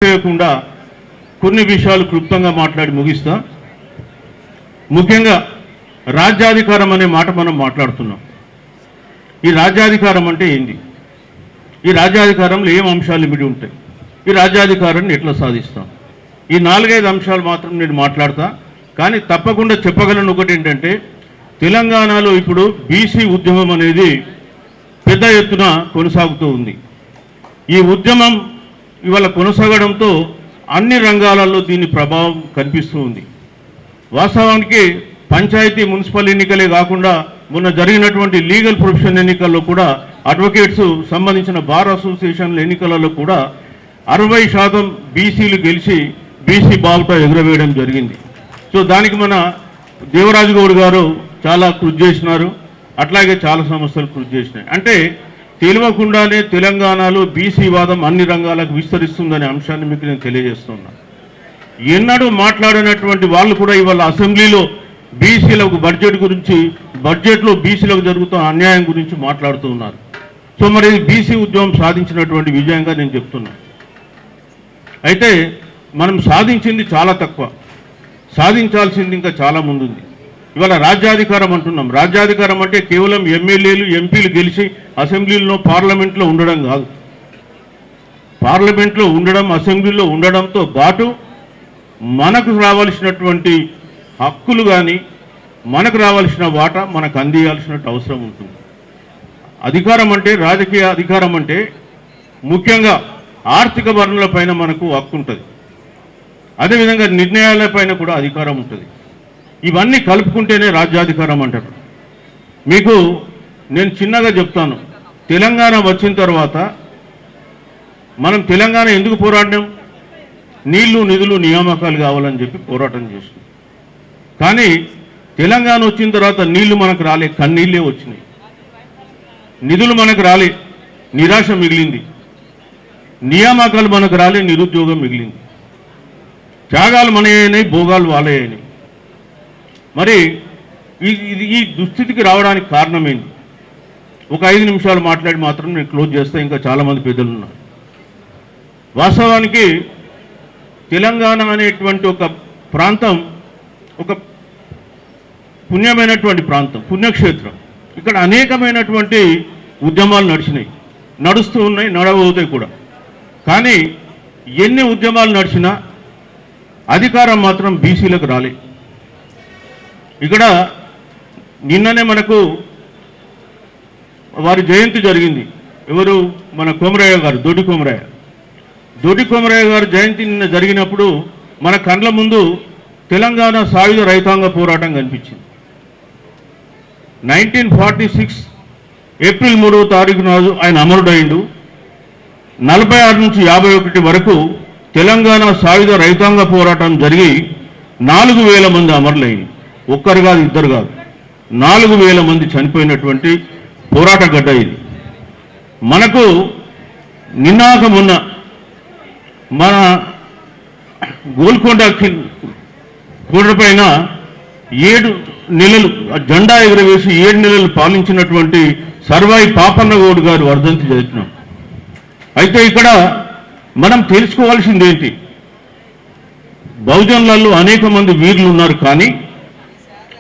చేయకుండా కొన్ని విషయాలు క్లుప్తంగా మాట్లాడి ముగిస్తా. ముఖ్యంగా రాజ్యాధికారం అనే మాట మనం మాట్లాడుతున్నాం. ఈ రాజ్యాధికారం అంటే ఏంది? ఈ రాజ్యాధికారంలో ఏం అంశాలు ఇమిడి ఉంటాయి? ఈ రాజ్యాధికారాన్ని ఎట్లా సాధిస్తాం? ఈ 4-5 అంశాలు మాత్రం నేను మాట్లాడతా. కానీ తప్పకుండా చెప్పగలను ఒకటి ఏంటంటే, తెలంగాణలో ఇప్పుడు బీసీ ఉద్యమం అనేది పెద్ద ఎత్తున కొనసాగుతూ ఉంది. ఈ ఉద్యమం ఇవాళ కొనసాగడంతో అన్ని రంగాలలో దీని ప్రభావం కనిపిస్తూ ఉంది. వాస్తవానికి పంచాయతీ మున్సిపల్ ఎన్నికలే కాకుండా మొన్న జరిగినటువంటి లీగల్ ప్రొఫెషన్ ఎన్నికల్లో కూడా అడ్వకేట్స్ సంబంధించిన బార్ అసోసియేషన్ల ఎన్నికలలో కూడా 60% బీసీలు గెలిచి బీసీ బావుట ఎగురవేయడం జరిగింది. సో దానికి మన దేవరాజు గౌడ్ గారు చాలా కృషి చేసినారు. అట్లాగే చాలా సంస్థలు కృషి చేసినాయి. అంటే తెలియకుండానే తెలంగాణలో బీసీ వాదం అన్ని రంగాలకు విస్తరిస్తుందనే అంశాన్ని మీకు నేను తెలియజేస్తున్నా. ఎన్నడూ మాట్లాడినటువంటి వాళ్ళు కూడా ఇవాళ అసెంబ్లీలో బీసీలకు బడ్జెట్ గురించి, బడ్జెట్లో బీసీలకు జరుగుతున్న అన్యాయం గురించి మాట్లాడుతూ ఉన్నారు. సో మరి బీసీ ఉద్యమం సాధించినటువంటి విజయంగా నేను చెప్తున్నా. అయితే మనం సాధించింది చాలా తక్కువ, సాధించాల్సింది ఇంకా చాలా ముందుంది. ఇవాళ రాజ్యాధికారం అంటున్నాం. రాజ్యాధికారం అంటే కేవలం ఎమ్మెల్యేలు ఎంపీలు గెలిచి అసెంబ్లీలో పార్లమెంట్లో ఉండడం కాదు. పార్లమెంట్లో ఉండడం, అసెంబ్లీలో ఉండడంతో పాటు మనకు రావాల్సినటువంటి హక్కులు కానీ, మనకు రావాల్సిన వాటా మనకు అందియాల్సినట్టు అవసరం ఉంటుంది. అధికారం అంటే, రాజకీయ అధికారం అంటే ముఖ్యంగా ఆర్థిక వనరులపైన మనకు హక్కు ఉంటుంది. అదేవిధంగా నిర్ణయాలపైన కూడా అధికారం ఉంటుంది. ఇవన్నీ కలుపుకుంటేనే రాజ్యాధికారం అంటారు. మీకు నేను చిన్నగా చెప్తాను. తెలంగాణ వచ్చిన తర్వాత మనం తెలంగాణ ఎందుకు పోరాడినాం? నీళ్లు, నిధులు, నియామకాలు కావాలని చెప్పి పోరాటం చేసినాం. కానీ తెలంగాణ వచ్చిన తర్వాత నీళ్లు మనకు రాలే, కన్నీళ్ళే వచ్చినాయి. నిధులు మనకు రాలే, నిరాశ మిగిలింది. నియామకాలు మనకు రాలే, నిరుద్యోగం మిగిలింది. త్యాగాలు మనయైనాయి, భోగాలు వాళ్ళయైనాయి. మరి ఈ దుస్థితికి రావడానికి కారణం ఏంటి? ఒక 5 నిమిషాలు మాట్లాడి మాత్రం నేను క్లోజ్ చేస్తే, ఇంకా చాలామంది పెద్దలు ఉన్నారు. వాస్తవానికి తెలంగాణ అనేటువంటి ఒక ప్రాంతం ఒక పుణ్యమైనటువంటి ప్రాంతం, పుణ్యక్షేత్రం. ఇక్కడ అనేకమైనటువంటి ఉద్యమాలు నడిచినాయి, నడుస్తూ ఉన్నాయి, నడవవుతాయి కూడా. కానీ ఎన్ని ఉద్యమాలు నడిచినా అధికారం మాత్రం బీసీలకు రాలే. ఇక్కడ నిన్ననే మనకు వారి జయంతి జరిగింది. ఎవరు? మన కొమరయ్య గారు, దొడ్డి కొమరయ్య. దొడ్డి కొమరయ్య గారు జయంతి నిన్న జరిగినప్పుడు మన కండ్ల ముందు తెలంగాణ సాయుధ రైతాంగ పోరాటం కనిపించింది. 1946 ఏప్రిల్ 3వ తారీఖు నాడు ఆయన అమరుడైండు. 46 నుంచి 51 వరకు తెలంగాణ సాయుధ రైతాంగ పోరాటం జరిగి 4,000 మంది అమరులైంది. ఒక్కరు కాదు, ఇద్దరు కాదు, 4,000 మంది చనిపోయినటువంటి పోరాట గడ్డ ఇది. మనకు నిన్నాక మొన్న మన గోల్కొండ కొండపైన 7 నెలలు జెండా ఎగురవేసి 7 నెలలు పాలించినటువంటి సర్వాయి పాపన్న గౌడ్ గారు వర్ధంతి జరిపినాం. అయితే ఇక్కడ మనం తెలుసుకోవాల్సింది ఏంటి? బహుజనులలో అనేక మంది వీరులు ఉన్నారు, కానీ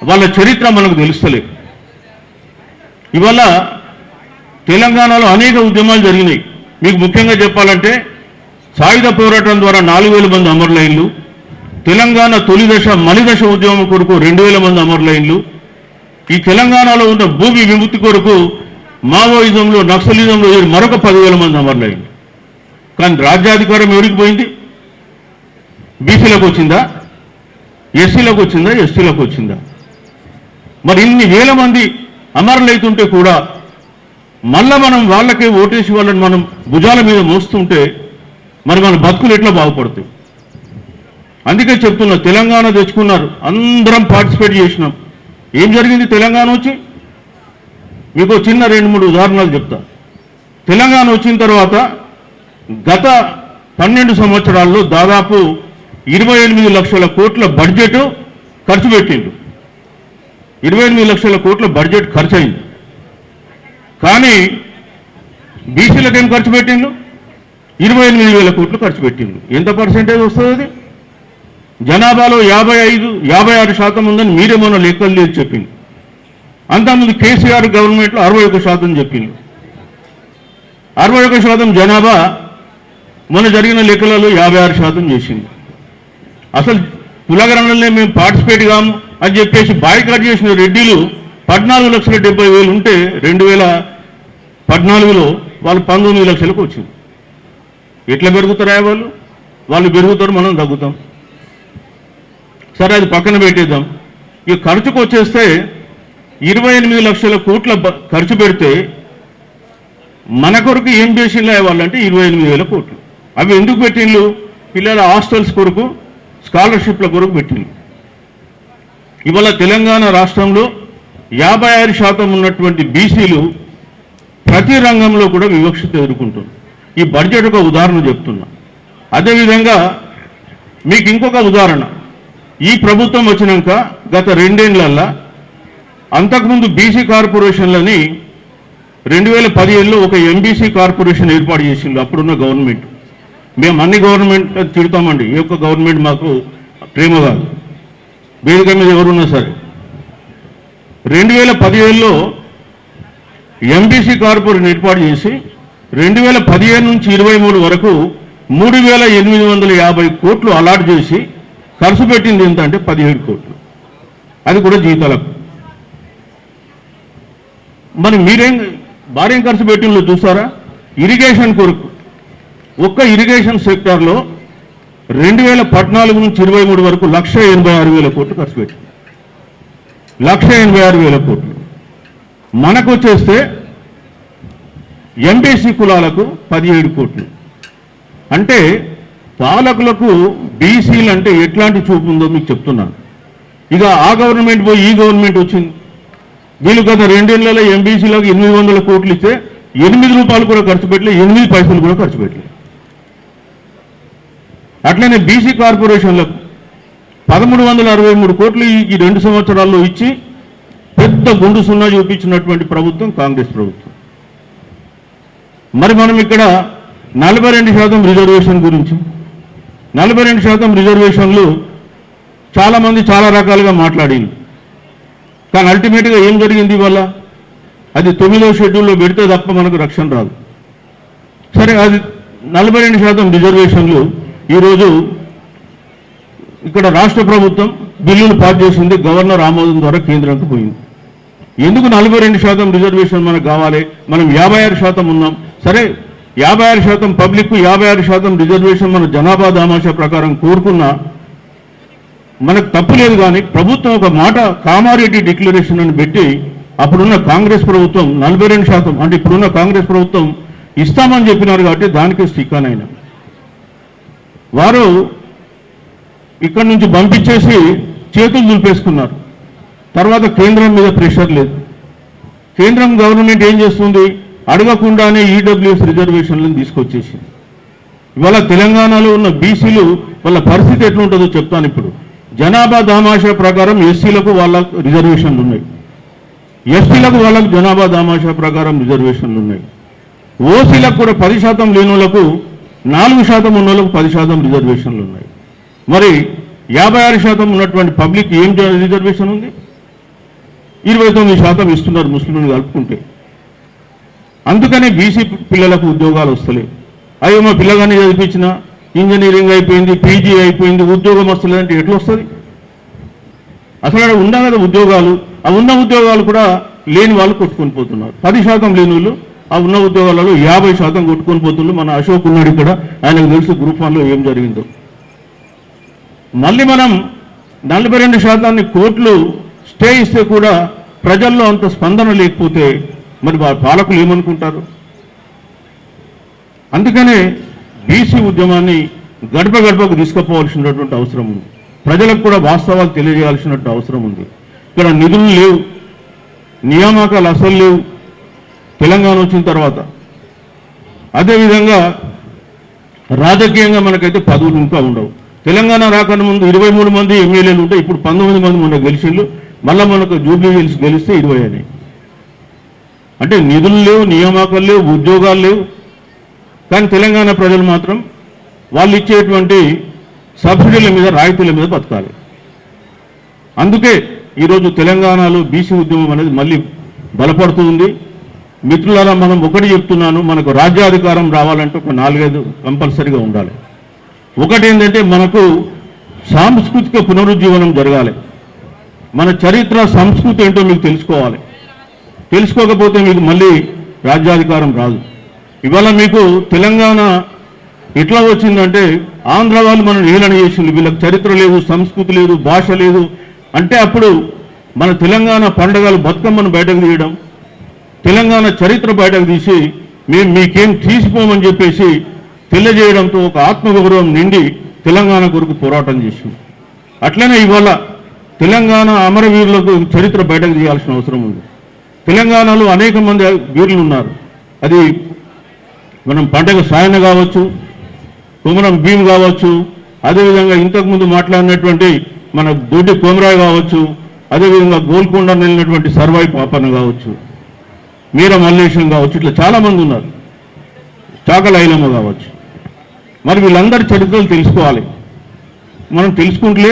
వాళ్ళ చరిత్ర మనకు తెలుస్తలేదు. ఇవాళ తెలంగాణలో అనేక ఉద్యమాలు జరిగినాయి. మీకు ముఖ్యంగా చెప్పాలంటే సాయుధ పోరాటం ద్వారా 4,000 మంది అమరులైన్లు, తెలంగాణ తొలి దశ మలిదశ ఉద్యమం కొరకు 2,000 మంది అమరులైన్లు, ఈ తెలంగాణలో ఉన్న భూమి విముక్తి కొరకు మావోయిజంలో, నక్సలిజంలో మరొక 10,000 మంది అమరులైన్లు. కానీ రాజ్యాధికారం ఎవరికి పోయింది? బీసీలకు వచ్చిందా? ఎస్సీలకు వచ్చిందా? ఎస్టీలకు వచ్చిందా? మరి ఇన్ని వేల మంది అమరులైతుంటే కూడా మళ్ళా మనం వాళ్ళకే ఓటేసి వాళ్ళని మనం భుజాల మీద మోస్తుంటే మరి మన బతుకులు ఎట్లా బాగుపడతాయి? అందుకే చెప్తున్నా, తెలంగాణ తెచ్చుకున్నారు, అందరం పార్టిసిపేట్ చేసినాం. ఏం జరిగింది తెలంగాణ వచ్చి? మీకు చిన్న 2-3 ఉదాహరణలు చెప్తా. తెలంగాణ వచ్చిన తర్వాత గత 12 సంవత్సరాల్లో దాదాపు 28 లక్షల కోట్ల బడ్జెట్ ఖర్చు పెట్టిండు. 28 లక్షల కోట్ల బడ్జెట్ ఖర్చు అయింది. కానీ బీసీలకు ఏం ఖర్చు పెట్టిండు? 28,000 కోట్లు ఖర్చు పెట్టింది. ఎంత పర్సెంటేజ్ వస్తుంది అది? జనాభాలో 56% ఉందని మీరేమన్నా లెక్కలు లేదు చెప్పింది. అంతకుముందు కేసీఆర్ గవర్నమెంట్లో 61% చెప్పింది. 61% జనాభా మొన్న జరిగిన లెక్కలలో 56% చేసింది. అసలు కులగణనలే మేము పార్టిసిపేట్ కాము అని చెప్పేసి బాయ్కాట్ చేసిన రెడ్డిలు 14,70,000 ఉంటే 2014లో వాళ్ళు 19 లక్షలకు వచ్చింది. ఎట్లా పెరుగుతారా వాళ్ళు పెరుగుతారు, మనం తగ్గుతాం. సరే, అది పక్కన పెట్టేద్దాం. ఇక ఖర్చుకు వచ్చేస్తే 28 లక్షల కోట్ల ఖర్చు పెడితే మన కొరకు ఏం చేసిండ్రు వాళ్ళంటే 28,000 కోట్లు. అవి ఎందుకు పెట్టిండ్రు? పిల్లల హాస్టల్స్ కొరకు, స్కాలర్షిప్ల కొరకు పెట్టిండ్రు. ఇవాళ తెలంగాణ రాష్ట్రంలో 56% ఉన్నటువంటి బీసీలు ప్రతి రంగంలో కూడా వివక్షత ఎదుర్కొంటున్నారు. ఈ బడ్జెట్ ఒక ఉదాహరణ చెప్తున్నా. అదేవిధంగా మీకు ఇంకొక ఉదాహరణ, ఈ ప్రభుత్వం వచ్చినాక గత 2 ఏళ్లల్లో అంతకుముందు బీసీ కార్పొరేషన్లని 2017లో ఒక ఎంబీసీ కార్పొరేషన్ ఏర్పాటు చేసింది అప్పుడున్న గవర్నమెంట్. మేము అన్ని గవర్నమెంట్ తిడతామండి, ఈ యొక్క గవర్నమెంట్ మాకు ప్రేమ కాదు, వేదిక మీద ఎవరున్నా సరే. 2017లో ఎంబీసీ కార్పొరేషన్ ఏర్పాటు చేసి 2015 నుంచి 23 వరకు 3,850 కోట్లు అలాట్ చేసి ఖర్చు పెట్టింది ఎంత అంటే 17 కోట్లు. అది కూడా జీతాలకు. మరి మీరేం భార్యం ఖర్చు పెట్టిందో చూసారా? ఇరిగేషన్ కొరకు ఒక్క ఇరిగేషన్ సెక్టార్లో 2014 నుంచి 23 వరకు 1,86,000 కోట్లు ఖర్చు పెట్టింది. 1,86,000 కోట్లు. మనకు వచ్చేస్తే ఎంబీసీ కులాలకు 17 కోట్లు. అంటే పాలకులకు బీసీలు అంటే ఎట్లాంటి చూపు ఉందో మీకు చెప్తున్నాను. ఇక ఆ గవర్నమెంట్ పోయి ఈ గవర్నమెంట్ వచ్చింది. వీళ్ళు గత 2 ఏళ్లలో ఎంబీసీలకు 800 కోట్లు ఇస్తే 8 రూపాయలు కూడా ఖర్చు పెట్టలే, 8 పైసలు కూడా ఖర్చు పెట్టలే. అట్లనే బీసీ కార్పొరేషన్లకు 1,363 కోట్లు ఈ 2 సంవత్సరాల్లో ఇచ్చి పెద్ద గుండు సున్నా చూపించినటువంటి ప్రభుత్వం కాంగ్రెస్ ప్రభుత్వం. మరి మనం ఇక్కడ 42% రిజర్వేషన్ గురించి, 42% రిజర్వేషన్లు చాలామంది చాలా రకాలుగా మాట్లాడింది. కానీ అల్టిమేట్గా ఏం జరిగింది ఇవాళ? అది 9వ షెడ్యూల్లో పెడితే తప్ప మనకు రక్షణ రాదు. సరే, అది 42% రిజర్వేషన్లు ఈరోజు ఇక్కడ రాష్ట్ర ప్రభుత్వం బిల్లులు పాస్ చేసింది, గవర్నర్ ఆమోదం ద్వారా కేంద్రానికి పోయింది. ఎందుకు 42% రిజర్వేషన్ మనకు కావాలి? మనం 56% ఉన్నాం. సరే, 56% పబ్లిక్, 56% రిజర్వేషన్ మన జనాభా దామాషా ప్రకారం కోరుకున్నా మనకు తప్పు లేదు. కానీ ప్రభుత్వం ఒక మాట కామారెడ్డి డిక్లరేషన్ అని పెట్టి అప్పుడున్న కాంగ్రెస్ ప్రభుత్వం 42%, అంటే ఇప్పుడున్న కాంగ్రెస్ ప్రభుత్వం ఇస్తామని చెప్పినారు కాబట్టి దానికి స్టిక్కనైనా వారు ఇక్కడి నుంచి పంపించేసి చేతులు దులిపేసుకున్నారు. తర్వాత కేంద్రం మీద ప్రెషర్ లేదు. కేంద్రం గవర్నమెంట్ ఏం చేస్తుంది? అడగకుండానే ఈడబ్ల్యూఎస్ రిజర్వేషన్లను తీసుకొచ్చేసింది. ఇవాళ తెలంగాణలో ఉన్న బీసీలు వాళ్ళ పరిస్థితి ఎట్లుంటుందో చెప్తాను. ఇప్పుడు జనాభా దామాషా ప్రకారం ఎస్సీలకు వాళ్ళ రిజర్వేషన్లు ఉన్నాయి, ఎస్టీలకు వాళ్ళకు జనాభా దామాషా ప్రకారం రిజర్వేషన్లు ఉన్నాయి. ఓసీలకు కూడా 10% లేని వాళ్ళకు 4% ఉన్న వాళ్ళకు 10% రిజర్వేషన్లు ఉన్నాయి. మరి 56% ఉన్నటువంటి పబ్లిక్ ఏం రిజర్వేషన్ ఉంది? 29% ఇస్తున్నారు ముస్లింలు కలుపుకుంటే. అందుకనే బీసీ పిల్లలకు ఉద్యోగాలు వస్తలేవు. అయ్యో మా పిల్లగాన్ని చదివించిన, ఇంజనీరింగ్ అయిపోయింది, పీజీ అయిపోయింది, ఉద్యోగం వస్తలేదంటే ఎట్లా వస్తుంది? అసలు అక్కడ ఉన్నా కదా ఉద్యోగాలు, ఆ ఉన్న ఉద్యోగాలు కూడా లేని వాళ్ళు కొట్టుకొని పోతున్నారు. 10% లేని వాళ్ళు ఆ ఉన్న ఉద్యోగాలలో 50% కొట్టుకొని పోతున్నారు. మన అశోక్ ఉన్నాడు ఇక్కడ, ఆయనకు తెలుసు గ్రూప్ 1లో ఏం జరిగిందో. మళ్ళీ మనం 42% కోట్లు స్టే ఇస్తే కూడా ప్రజల్లో అంత స్పందన లేకపోతే మరి పాలకులు ఏమనుకుంటారు? అందుకనే బీసీ ఉద్యమాన్ని గడప గడపకు తీసుకుపోవాల్సినటువంటి అవసరం ఉంది. ప్రజలకు కూడా వాస్తవాలు తెలియజేయాల్సినటువంటి అవసరం ఉంది. ఇక్కడ నిధులు లేవు, నియామకాలు అసలు లేవు తెలంగాణ వచ్చిన తర్వాత. అదేవిధంగా రాజకీయంగా మనకైతే పదవులు ఇంకా ఉండవు. తెలంగాణ రాకన్నా ముందు 23 మంది ఎమ్మెల్యేలు ఉంటే ఇప్పుడు 19 మంది మొన్న గెలిచిండ్రు. మళ్ళీ మనకు జూబ్లీ గెలిస్తే 20 అయినాయి. అంటే నిధులు లేవు, నియామకాలు లేవు, ఉద్యోగాలు లేవు. కానీ తెలంగాణ ప్రజలు మాత్రం వాళ్ళు ఇచ్చేటువంటి సబ్సిడీల మీద రాయితీల మీద బతకాలి. అందుకే ఈరోజు తెలంగాణలో బీసీ ఉద్యమం అనేది మళ్ళీ బలపడుతుంది. మిత్రులారా, మనం ఒకటి చెప్తున్నాను, మనకు రాజ్యాధికారం రావాలంటే ఒక 4-5 కంపల్సరీగా ఉండాలి. ఒకటి ఏంటంటే మనకు సాంస్కృతిక పునరుజ్జీవనం జరగాలి. మన చరిత్ర సంస్కృతి ఏంటో మీకు తెలుసుకోవాలి. తెలుసుకోకపోతే మీకు మళ్ళీ రాజ్యాధికారం రాదు. ఇవాళ మీకు తెలంగాణ ఎట్లా వచ్చిందంటే ఆంధ్ర వాళ్ళు మనం హేళన చేసింది, వీళ్ళకి చరిత్ర లేదు, సంస్కృతి లేదు, భాష లేదు అంటే అప్పుడు మన తెలంగాణ పండుగలు బతుకమ్మను బయటకు తీయడం, తెలంగాణ చరిత్ర బయటకు తీసి మేము మీకేం తీసిపోమని చెప్పేసి తెలియజేయడంతో ఒక ఆత్మగౌరవం నిండి తెలంగాణ కొరకు పోరాటం చేసింది. అట్లనే ఇవాళ తెలంగాణ అమరవీరులకు చరిత్ర బయటకు తీయాల్సిన అవసరం ఉంది. తెలంగాణలో అనేక మంది వీరులు ఉన్నారు. అది మనం పండగ సాయన కావచ్చు, కుమరం భీమ్ కావచ్చు, అదేవిధంగా ఇంతకుముందు మాట్లాడినటువంటి మన దొడ్డి కోమరాయ్ కావచ్చు, అదేవిధంగా గోల్కొండ వెళ్ళినటువంటి సర్వాయి పాపన్న కావచ్చు, మీర మల్లేశం కావచ్చు, ఇట్లా చాలామంది ఉన్నారు, చాకలైలమ్మ కావచ్చు. మరి వీళ్ళందరి చరిత్రలు తెలుసుకోవాలి. మనం తెలుసుకుంటే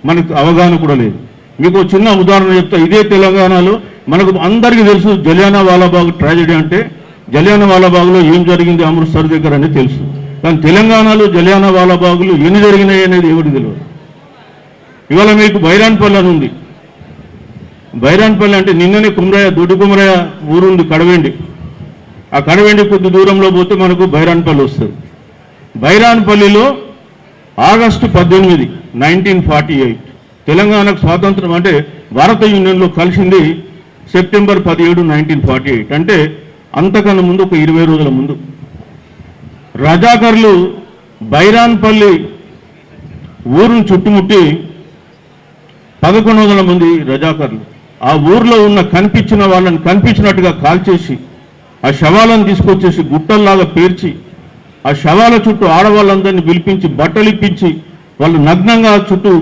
మనకు అవగాహన కూడా లేదు. మీకు చిన్న ఉదాహరణ చెప్తా. ఇదే తెలంగాణలో మనకు అందరికీ తెలుసు జలియానా వాలాబాగ్ ట్రాజెడీ అంటే జలియానా వాలాబాగ్లో ఏం జరిగింది అమృత్సర్ దగ్గర అనేది తెలుసు. కానీ తెలంగాణలో జలియానా వాలాబాగ్లు ఎన్ని జరిగినాయి అనేది ఎవరికి తెలియదు. ఇవాళ మీకు బైరాన్పల్లి అని ఉంది. బైరాన్పల్లి అంటే నిన్ననే కుమరయ్య, దొడ్డి కుమరయ్య ఊరుంది కడవెండి. ఆ కడవెండి కొద్ది దూరంలో పోతే మనకు బైరాన్పల్లి వస్తుంది. బైరాన్పల్లిలో ఆగస్టు 18, 1948 తెలంగాణకు స్వాతంత్రం అంటే భారత యూనియన్లో కలిసింది సెప్టెంబర్ 17, 1948 అంటే అంతకన్నా ముందు ఒక 20 రోజుల ముందు. రజాకర్లు బైరాన్పల్లి ఊరును చుట్టుముట్టి 1100 మంది రజాకర్లు ఆ ఊర్లో ఉన్న కనిపించిన వాళ్ళని కనిపించినట్టుగా కాల్చేసి ఆ శవాలను తీసుకొచ్చేసి గుట్టల్లాగా పేర్చి ఆ శవాల చుట్టూ ఆడవాళ్ళందరినీ పిలిపించి బట్టలు ఇప్పించి వాళ్ళు నగ్నంగా చుట్టూ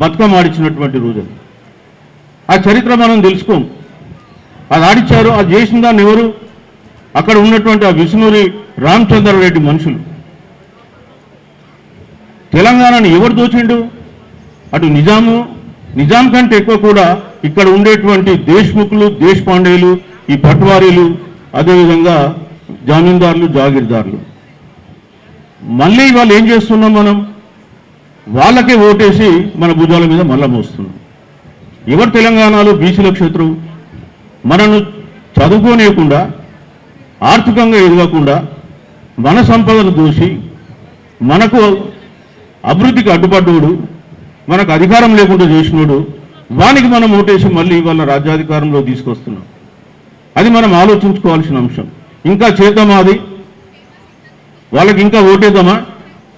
బతుకమ్మ ఆడించినటువంటి రోజు. ఆ చరిత్ర మనం తెలుసుకోం. అది ఆడిచ్చారు, అది చేసిన దాన్ని ఎవరు? అక్కడ ఉన్నటువంటి ఆ విష్ణూరి రామచంద్రారెడ్డి మనుషులు. తెలంగాణని ఎవరు దోచిండు? అటు నిజాం కంటే ఎక్కువ కూడా ఇక్కడ ఉండేటువంటి దేశ్ముఖులు, దేశపాండేలు, ఈ పట్వారీలు, అదేవిధంగా జమీందారులు, జాగీర్దారులు. మళ్ళీ వాళ్ళు ఏం చేస్తున్నాం? మనం వాళ్ళకే ఓటేసి మన భుజాల మీద మళ్ళా మోస్తున్నాం. ఎవరు తెలంగాణలో బీసీల క్షేత్రం? మనను చదువుకోనియకుండా, ఆర్థికంగా ఎదగకుండా, మన సంపదను దోసి, మనకు అభివృద్ధికి అడ్డుపడ్డోడు, మనకు అధికారం లేకుండా చేసినోడు, వానికి మనం ఓటేసి మళ్ళీ వాళ్ళ రాజ్యాధికారంలో తీసుకొస్తున్నాం. అది మనం ఆలోచించుకోవాల్సిన అంశం. ఇంకా చేద్దామా? అది వాళ్ళకి ఇంకా ఓటేద్దామా?